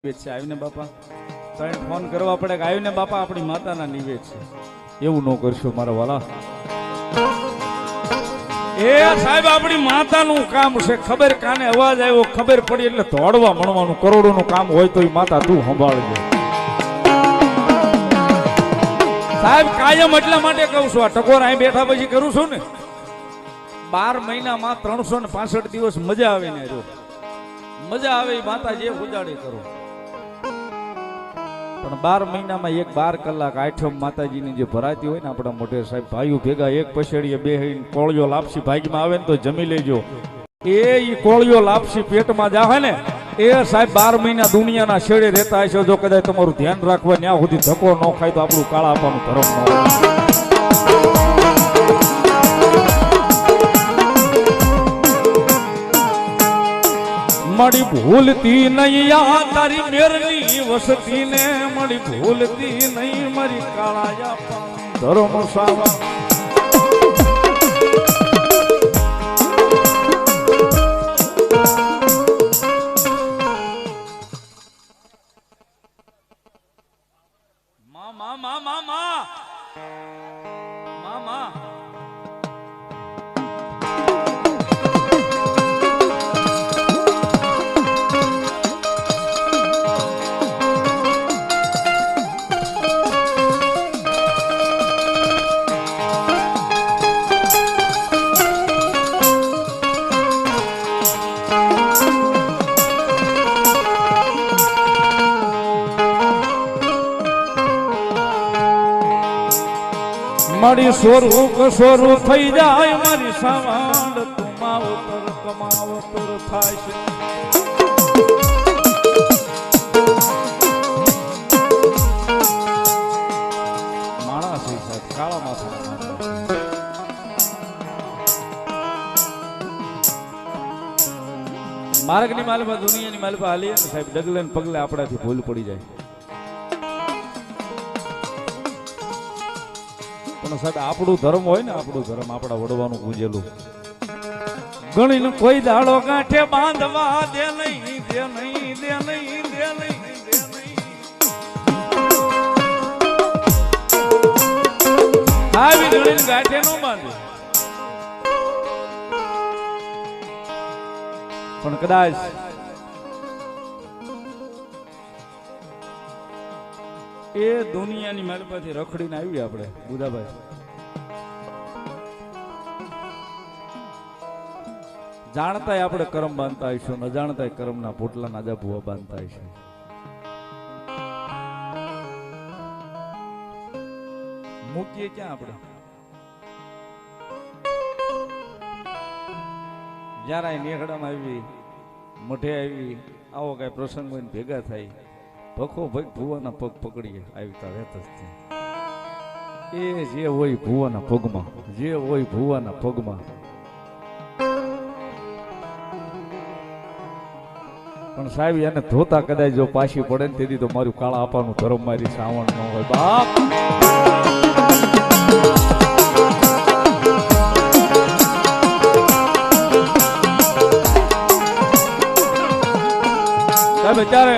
આવીને બાપા તને ફોન કરવા પડે કે આવીને બાપા આપણી માતાના નિવેદ છે, એવું ન કરશો મારા વાલા. એ સાહેબ આપણી માતાનું કામ છે, ખબર કાને અવાજ આવ્યો ખબર પડી એટલે દોડવા મળવાનું, કરોડોનું કામ હોય તો એ માતા તું સંભાળજે સાહેબ. કાયમ એટલા માટે કહું છું, આ ટકોર અહીં બેઠા પછી કરું છું ને, 12 મહિનામાં 365 દિવસ મજા આવે ને, મજા આવે એ માતા જે ઉજાડે કરો. પણ 12 મહિનામાં એક 12 કલાક આઠમ માતાજીની જે ભરાતી હોય ને, આપણા મોટે સાહેબ ભાઈઓ ભેગા એક પછેડીએ બેહીને કોળિયો લાપસી ભાગમાં આવે ને તો જમી લેજો. એ કોળિયો લાપસી પેટમાં જાહે ને એ સાહેબ 12 મહિના દુનિયાના છેડે રહેતા હશે. જો કદાચ તમારું ધ્યાન રાખવા ત્યાં સુધી ધક્કો ન ખાય તો આપણું કાળા આપવાનું ધર્મ ન હોય. મળી ભૂલતી નહીં આ તારી મેરની વસતી ને, મળી ભૂલતી નહીં મારી કાળા ધર્મ સાવા. મા મા મા મા મા મા મારી સોરું થઈ જાય મારી સાવાંડ, તુમાવતર કમાવતર થાય છે. માણસ સાહેબ કાળા માથા માર્ગની માલપા દુનિયાની માલપા હાલીએ ને સાહેબ, ડગલે ને પગલે આપણાથી ભૂલ પડી જાય. સાહેબ આપણું ધર્મ હોય ને, આપણું ધર્મ આપણા વડવાનું પૂજેલું, ગણીને કોઈ દાડો ગાંઠે બાંધવા દે નહીં, દે નહીં, દે નહીં, દે નહીં, દે નહીં. આવી ગણીને ગાંઠે નો બાંધે, પણ કદાચ એ દુનિયાની માલપાથી રખડીને આવી આપણે બુધાભાઈ, જાણતા આપણે કર્મ બાંધતા આવીશું, ન જાણતા કર્મના પોટલા નાજા ભૂવા બાંધતા આવીશું. મૂકીએ ક્યાં આપણે? જયારે નેહડામાં આવી, મઠે આવી, આવો કઈ પ્રસંગ હોય ભેગા થાય, ભખો ભગ ભુવાના પગ પકડીએ આવી રહેત જ. એ જે હોય ભુવાના પગમાં, જે હોય ભુવાના પગમાં. પણ સાહેબ એને ધોતા કદાચ જો પાછી પડે ને તેથી તો મારું કાળા આપવાનું ધર્મ મારી સાવણ ન હોય બાપ. સાહેબ અત્યારે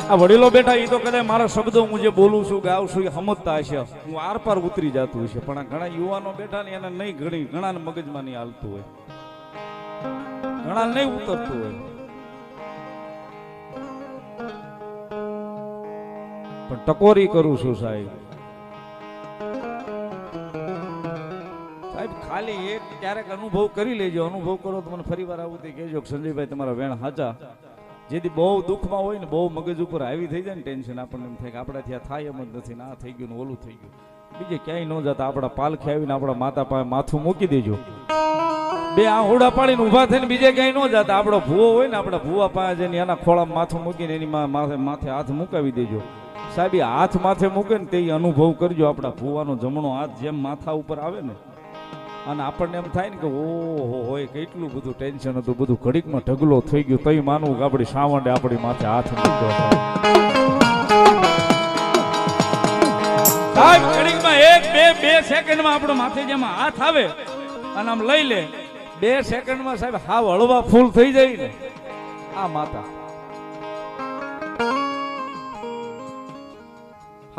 આ વડીલો બેઠા એ તો કદાચ મારા શબ્દો હું જે બોલું છું ગાઉં છું એ સમજતા હશે, હું આર પાર ઉતરી જતું હશે. પણ આ ઘણા યુવાનો બેઠા ને એને નહીં, ઘણી ઘણા મગજમાં નહીં હાલતું હોય, ઘણા નહીં ઉતરતું હોય. પણ ટકોરી કરું છું સાહેબ. સાહેબ ખાલી એક ક્યારેક અનુભવ કરી લેજો, અનુભવ કરો તો મને ફરી વાર આવું કહેજો સંજયભાઈ તમારા વેણ હાચા. જેથી બહુ દુઃખમાં હોય ને, બહુ મગજ ઉપર આવી થઈ જાય ને ટેન્શન, આપણને એમ થાય કે આપણાથી આ થાય એમ જ નથી, ના થઈ ગયું ને ઓલું થઈ ગયું. બીજે ક્યાંય ન જતા આપણા પાલખે આવીને આપણા માતા પાસે માથું મૂકી દેજો, બે આહુડા પાડીને ઊભા થઈને બીજે ક્યાંય ન જતા. આપણો ભૂવો હોય ને, આપણા ભૂવા પાસે જઈને એના ખોળામાં માથું મૂકીને એની માથે હાથ મુકાવી દેજો સાહેબ. એ હાથ માથે મૂકે ને તે અનુભવ કરજો, આપણા ભૂવાનો જમણો હાથ જેમ માથા ઉપર આવે ને, અને આપણને એમ થાય ને કે ઓહો હોય કેટલું બધું ટેન્શન હતું, બધું ઘડીકમાં ઢગલો થઈ ગયું, તઈ માનવું કે આપણી સાવંડે આપણી માથે હાથ મૂક્યો સાહેબ. ઘડીકમાં એક બે સેકન્ડમાં આપણો માથે જેમાં હાથ આવે અને આમ લઈ લે, 2 સેકન્ડમાં સાહેબ હાવ હળવા ફૂલ થઈ જાય ને આ માતા.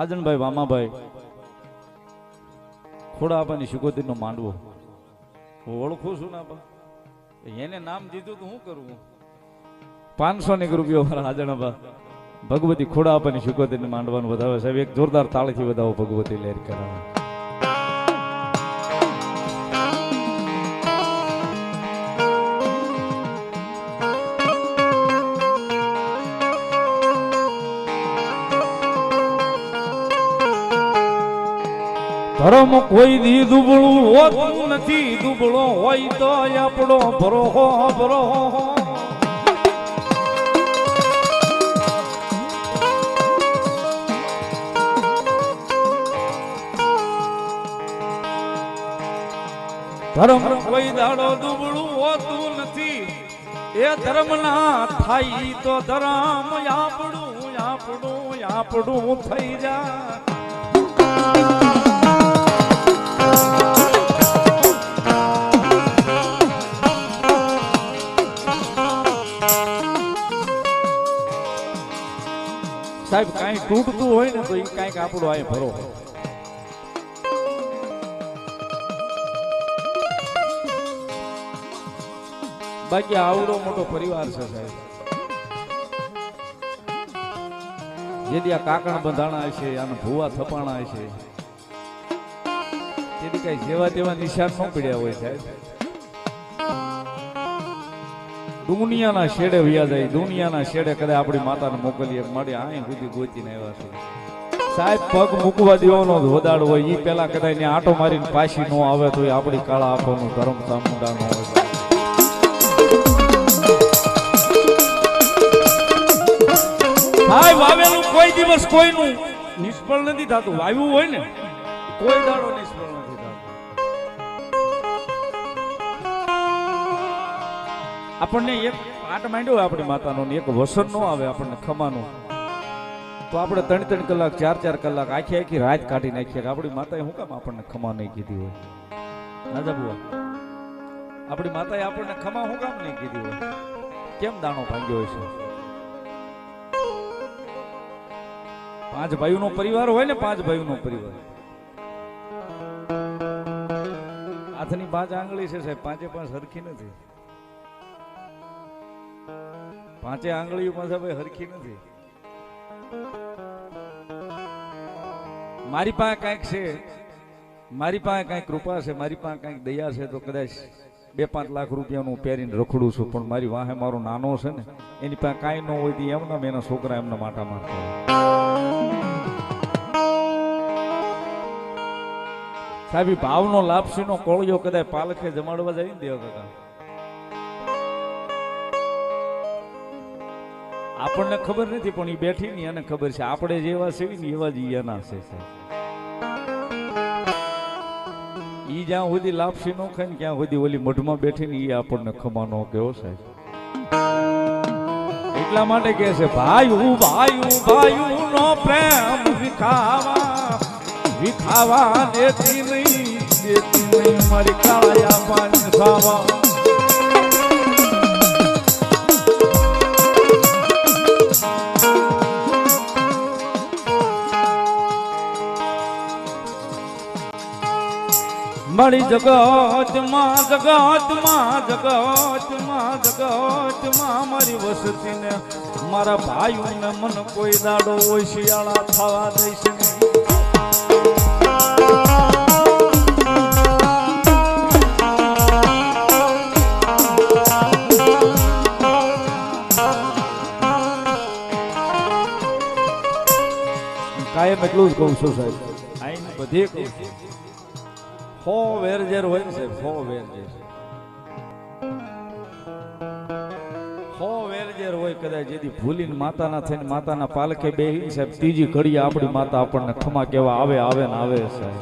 હાજનભાઈ વામાભાઈ ખોડાબાની શિકોતરીનો માંડવો હું ઓળખું છું ને બા એને નામ દીધું તો હું કરું 500 રૂપિયા મારા હાજણાબા ભગવતી ખોડાબાની શિકોતરીને માંડવાનું વધાવે સાહેબ એક જોરદાર તાળીથી વધાવો ભગવતી લહેર કરાવે ધર્મ કોઈ દી દુબળું હોતું નથી દુબળો હોય તો આપણો ભરોહો ભરોહો ધર્મ કોઈ દાડો દુબળું હોતું નથી એ ધર્મ ના થાય તો ધર્મ આપણું આપણું આપણું થઈ જાય સાહેબ કાંઈ તૂટતું હોય ને તો એ કાંઈક આપણું આ ભરો બાકી આવડો મોટો પરિવાર છે સાહેબ જેથી આ કાકણ બંધાણા હશે આને ભૂવા થપાણા હશે તેથી કઈ જેવા તેવા નિશાન ન પડ્યા હોય સાહેબ દુનિયાના શેડે વ્યા જાય દુનિયાના શેડે કદાચ આપણી માતાને મોકલીએ મળી અહીં સુધી ગોતીને આવ્યા છે સાહેબ પગ મૂકવા દેવાનો વધાડ હોય એ પેલા કદાચ ને આટો મારીને પાછી ન આવે તો એ આપણી કાળા આંખોનું ધર્મ સામુંડા ન હોય સાહેબ વાવેલું કોઈ દિવસ કોઈનું નિષ્ફળ નથી થતું વાવ્યું હોય ને કોઈ દાડો નિષ્ફળ નથી થતું આપણને એક પાટ માંડ્યો હોય આપણી માતાનો એક વસન નો આવે આપણને ખમાનો તો આપણે 3-3 કલાક 4-4 કલાક આખી રાત કાઢી નાખીએ આપણી માતાએ શું કામ આપણને ખમા નહીં કીધી હોય નાજા બુઆ આપણી માતાએ આપણને ખમા શું કામ નહીં કીધી હોય કેમ દાણો ભાંગ્યો હોય છે 5 ભાઈઓનો પરિવાર હોય ને 5 ભાઈઓનો પરિવાર હાથની 5 આંગળી છે સાહેબ 5 સરખી નથી 5 આંગળીઓ પાસે ભાઈ હરખી નથી મારી પાસે કાંઈક છે મારી પાસે કાંઈક કૃપા છે મારી પાસે કાંઈક દયા છે તો કદાચ 2-5 લાખ રૂપિયાનું પહેરીને રખડું છું પણ મારી વાહે મારો નાનો છે ને એની પાસે કાંઈ ન હોય તો એમના એના છોકરા એમના માટા મારતા સાહેબ ભાવનો લાપસીનો કોળિયો કદાચ પાલખે જમાડવા જાય ને દેવ કાકા આપણને ખબર નથી પણ એ બેઠી ને એને ખબર છે આપણે જેવા છે ને એવા જ એના છે ઈ જ્યાં સુધી લાપસી નો ખાય ને ક્યાં સુધી ઓલી મઢમાં બેઠી ને એ આપણને ખમાનો કેવો સાહેબ એટલા માટે કે છે ભાઈ ભાઈ નો પ્રેમ વિખાવા દેતી નહીં મારી કાળિયા પાન ખાવા મારી જગતમાં મારી વસતી ને મારા ભાઈઓને મન કોઈ દાડો હોય શિયાળા થવા દઈશ નહીં કાયમ એટલું જ કહું છું સાહેબ આઈને બધે કહું છું હો વેરઝેર હોય ને સાહેબ હો વેરઝેર હોય કદાચ જેથી ભૂલીને માતાના થઈને માતાના પાલખે બેહીને સાહેબ ત્રીજી ઘડી આપણી માતા આપણને ખમા કેવા આવે ને આવે સાહેબ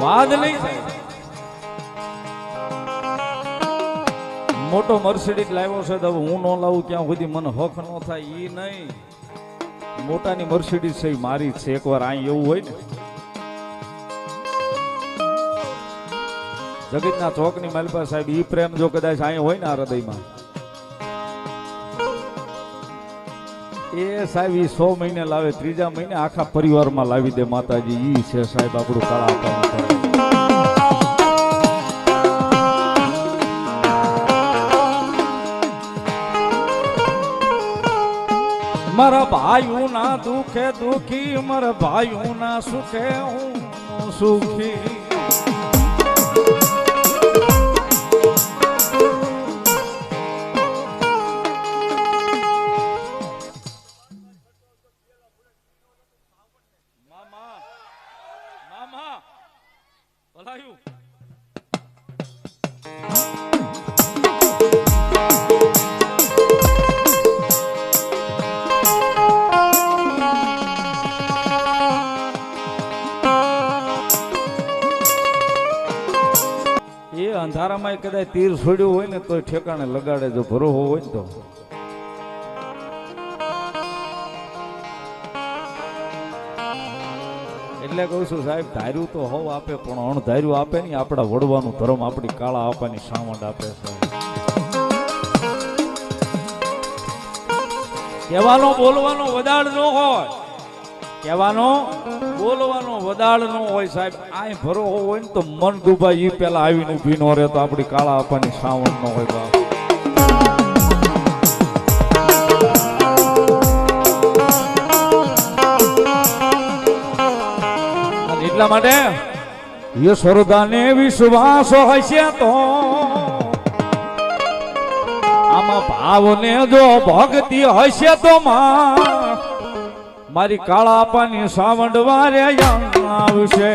વાદ નહીં સાહેબ મોટો મર્સિડીઝ લાવ્યો છે તો હું ન લાવું ક્યાં સુધી મને હક ન થાય ઈ નહીં મોટાની મર્સિડીઝ છે મારી છે એકવાર અહીં એવું હોય ને જગતના ચોકની માલપા સાહેબ ઈ પ્રેમ જો કદાચ અહીં હોય ને આ હૃદયમાં એ સાહેબ ઈ 100 મહિને લાવે, ત્રીજા મહિને આખા પરિવારમાં લાવી દે માતાજી. ઈ છે સાહેબ આપણું કાળા આપવાનું. મારા ભાઈઓ ના દુખે દુખી, મારા ભાઈઓ ના સુખે હું સુખી. મામા મામા ભલાયું અંધારામાં કદાચ તીર છોડ્યું હોય ને તો ઠેકાણે લગાડે, જો ભરોહો હોય ને તો. એટલે કહું છું સાહેબ, ધાર્યું તો હોવ આપે, પણ અણધાર્યું આપે નહીં. આપણા વડવાનું ધર્મ આપણી કાળા આપવાની સાવંડ આપે છે. કહેવાનો બોલવાનો વદાળ ન હોય, કહેવાનો બોલવાનો વદાળ ન હોય સાહેબ. આ ભરોહો હોય ને તો મન દુભાઈ ઈ પેલા આવીને ઊભી નો રહે તો આપણી કાળા આપવાની સાવણ ન હોય બાપ. એટલા માટે યશોદાને વિશ્વાસ હશે તો આમાં ભાવને જો ભક્તિ હશે તો માં મારી કાળા પાની સાવંડ વારે આવશે.